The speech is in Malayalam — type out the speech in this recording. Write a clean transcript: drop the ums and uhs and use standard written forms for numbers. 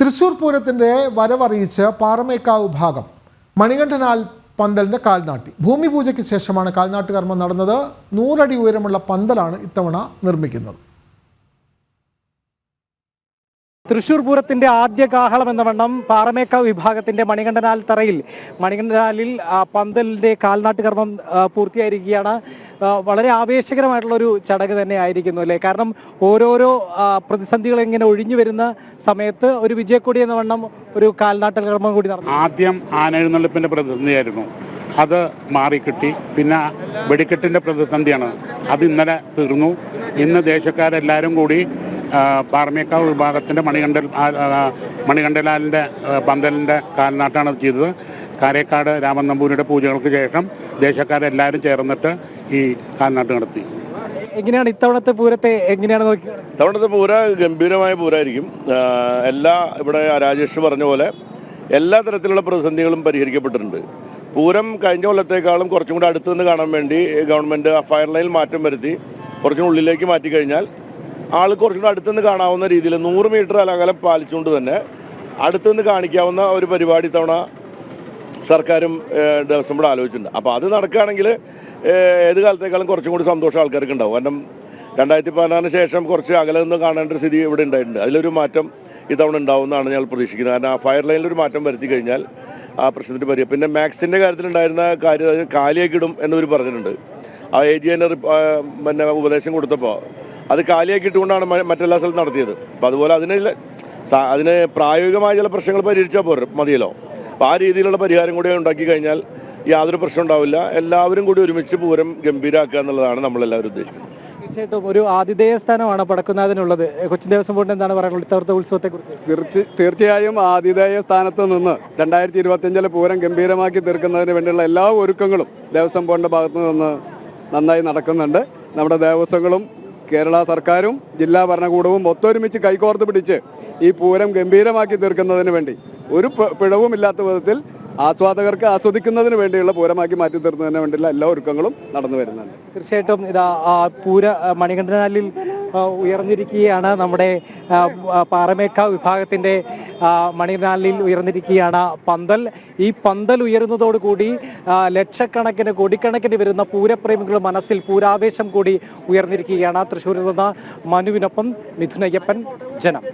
തൃശൂർ പൂരത്തിൻ്റെ വരവറിയിച്ച് പാറമേക്കാവ് ഭാഗം മണികണ്ഠനാൽ പന്തലിൻ്റെ കാൽനാട്ടി. ഭൂമി പൂജയ്ക്ക് ശേഷമാണ് കാൽനാട്ട് കർമ്മം നടന്നത്. 100 അടി ഉയരമുള്ള പന്തലാണ് ഇത്തവണ നിർമ്മിക്കുന്നത്. തൃശൂർ പൂരത്തിന്റെ ആദ്യ കാഹളം എന്ന വണ്ണം പാറമേക്കാവ് വിഭാഗത്തിന്റെ മണികണ്ഠനാലിൽ പന്തലിന്റെ കാൽനാട്ട് കർമ്മം പൂർത്തിയായിരിക്കുകയാണ്. വളരെ ആവേശകരമായിട്ടുള്ള ഒരു ചടങ്ങ് തന്നെ ആയിരിക്കുന്നു അല്ലേ? കാരണം ഓരോരോ പ്രതിസന്ധികൾ ഇങ്ങനെ ഒഴിഞ്ഞു വരുന്ന സമയത്ത് ഒരു വിജയക്കൊടി എന്ന വണ്ണം ഒരു കാൽനാട്ട് കർമ്മം കൂടി നടന്നു. ആദ്യം ആനെഴുന്നള്ളിപ്പിന്റെ പ്രതിസന്ധിയായിരുന്നു, അത് മാറിക്കിട്ടി. പിന്നെ വെടിക്കെട്ടിന്റെ പ്രതിസന്ധിയാണ്, അത് ഇന്നലെ തീർന്നു. ഇന്ന് ദേശക്കാരെല്ലാവരും കൂടി പാറമേക്കാവ് വിഭാഗത്തിന്റെ മണികണ്ഠലാലിന്റെ പന്തലിന്റെ കാൽനാട്ടാണ് ചെയ്തത്. കാരേക്കാട് രാമൻ നമ്പൂരിയുടെ പൂജകൾക്ക് ശേഷം ദേശക്കാരെല്ലാവരും ചേർന്നിട്ട് ഈ കാൽനാട്ട് നടത്തി. എങ്ങനെയാണ് ഇത്തവണത്തെ പൂരത്തെ എങ്ങനെയാണ് നോക്കി? ഇത്തവണത്തെ പൂര ഗംഭീരമായ പൂരമായിരിക്കും. ഇവിടെ രാജേഷ് പറഞ്ഞ പോലെ എല്ലാ തരത്തിലുള്ള പ്രതിസന്ധികളും പരിഹരിക്കപ്പെട്ടിട്ടുണ്ട്. പൂരം കഴിഞ്ഞ കൊല്ലത്തേക്കാളും കുറച്ചും കൂടി അടുത്തു നിന്ന് കാണാൻ വേണ്ടി ഗവൺമെന്റ് ഫയർ ലൈനിൽ മാറ്റം വരുത്തി കുറച്ചും ഉള്ളിലേക്ക് മാറ്റി കഴിഞ്ഞാൽ ആൾ കുറച്ചുകൂടി അടുത്തുനിന്ന് കാണാവുന്ന രീതിയിൽ 100 മീറ്റർ അകലം പാലിച്ചുകൊണ്ട് തന്നെ അടുത്തുനിന്ന് കാണിക്കാവുന്ന ഒരു പരിപാടി തവണ സർക്കാരും ദേവസ്വം ബോർഡ് ആലോചിച്ചിട്ടുണ്ട്. അപ്പോൾ അത് നടക്കുകയാണെങ്കിൽ ഏത് കാലത്തേക്കാളും കുറച്ചും കൂടി സന്തോഷം ആൾക്കാർക്ക് ഉണ്ടാവും. കാരണം 2016 ശേഷം കുറച്ച് അകലെ നിന്ന് കാണേണ്ട ഒരു സ്ഥിതി ഇവിടെ ഉണ്ടായിട്ടുണ്ട്. അതിലൊരു മാറ്റം ഇത്തവണ ഉണ്ടാവുമെന്നാണ് ഞങ്ങൾ പ്രതീക്ഷിക്കുന്നത്. കാരണം ആ ഫയർ ലൈനിലൊരു മാറ്റം വരുത്തി കഴിഞ്ഞാൽ ആ പ്രശ്നത്തിന് പരിഹാരം. പിന്നെ മാക്സിൻ്റെ കാര്യത്തിലുണ്ടായിരുന്ന കാര്യം കാലിയാക്കിയിടും എന്നിവർ പറഞ്ഞിട്ടുണ്ട്. ആ AGN പിന്നെ ഉപദേശം കൊടുത്തപ്പോൾ അത് കാലിയാക്കിയിട്ടുകൊണ്ടാണ് മറ്റെല്ലാ സ്ഥലത്തും നടത്തിയത്. അപ്പോൾ അതുപോലെ അതിന് പ്രായോഗികമായ ചില പ്രശ്നങ്ങൾ പരിഹരിച്ചാൽ മതിയല്ലോ. അപ്പോൾ ആ രീതിയിലുള്ള പരിഹാരം കൂടി ഉണ്ടാക്കി കഴിഞ്ഞാൽ യാതൊരു പ്രശ്നം ഉണ്ടാവില്ല. എല്ലാവരും കൂടി ഒരുമിച്ച് പൂരം ഗംഭീരമാക്കുക എന്നുള്ളതാണ് നമ്മളെല്ലാവരും ഉദ്ദേശിക്കുന്നത്. തീർച്ചയായിട്ടും ഒരു ആതിഥേയ സ്ഥാനമാണ് പടക്കുന്നതിനുള്ളത്. കൊച്ചിൻ ദേവസ്വം ബോർഡിന് എന്താണ് പറയാനുള്ളത് ഇത്തവണത്തെ ഉത്സവത്തെ കുറിച്ച്? തീർച്ചയായും ആതിഥേയ സ്ഥാനത്ത് നിന്ന് 2025 പൂരം ഗംഭീരമാക്കി തീർക്കുന്നതിന് വേണ്ടിയുള്ള എല്ലാ ഒരുക്കങ്ങളും ദേവസ്വം ബോർഡിന്റെ ഭാഗത്തു നിന്ന് നന്നായി നടക്കുന്നുണ്ട്. നമ്മുടെ ദേവസ്വങ്ങളും കേരള സർക്കാരും ജില്ലാ ഭരണകൂടവും ഒത്തൊരുമിച്ച് കൈകോർത്ത് പിടിച്ച് ഈ പൂരം ഗംഭീരമാക്കി തീർക്കുന്നതിന് വേണ്ടി ഒരു പിഴവുമില്ലാത്ത വിധത്തിൽ ആസ്വാദകർക്ക് ആസ്വദിക്കുന്നതിന് വേണ്ടിയുള്ള പൂരമാക്കി മാറ്റി തീർക്കുന്നതിന് വേണ്ടിയുള്ള എല്ലാ ഒരുക്കങ്ങളും നടന്നു വരുന്നുണ്ട്. തീർച്ചയായിട്ടും ഇതാ മണികണ്ഠനാലിൽ ഉയർന്നിരിക്കുകയാണ്. നമ്മുടെ പാറമേക്കാവ് വിഭാഗത്തിന്റെ മണികണ്ഠനാലിൽ ഉയർന്നിരിക്കുകയാണ് പന്തൽ. ഈ പന്തൽ ഉയരുന്നതോടുകൂടി ലക്ഷക്കണക്കിന് കോടിക്കണക്കിന് വരുന്ന പൂരപ്രേമികളുടെ മനസ്സിൽ പൂരാവേശം കൂടി ഉയർന്നിരിക്കുകയാണ്. തൃശ്ശൂരിൽ നിന്ന് മനുവിനൊപ്പം മിഥുനയ്യപ്പൻ, ജനം.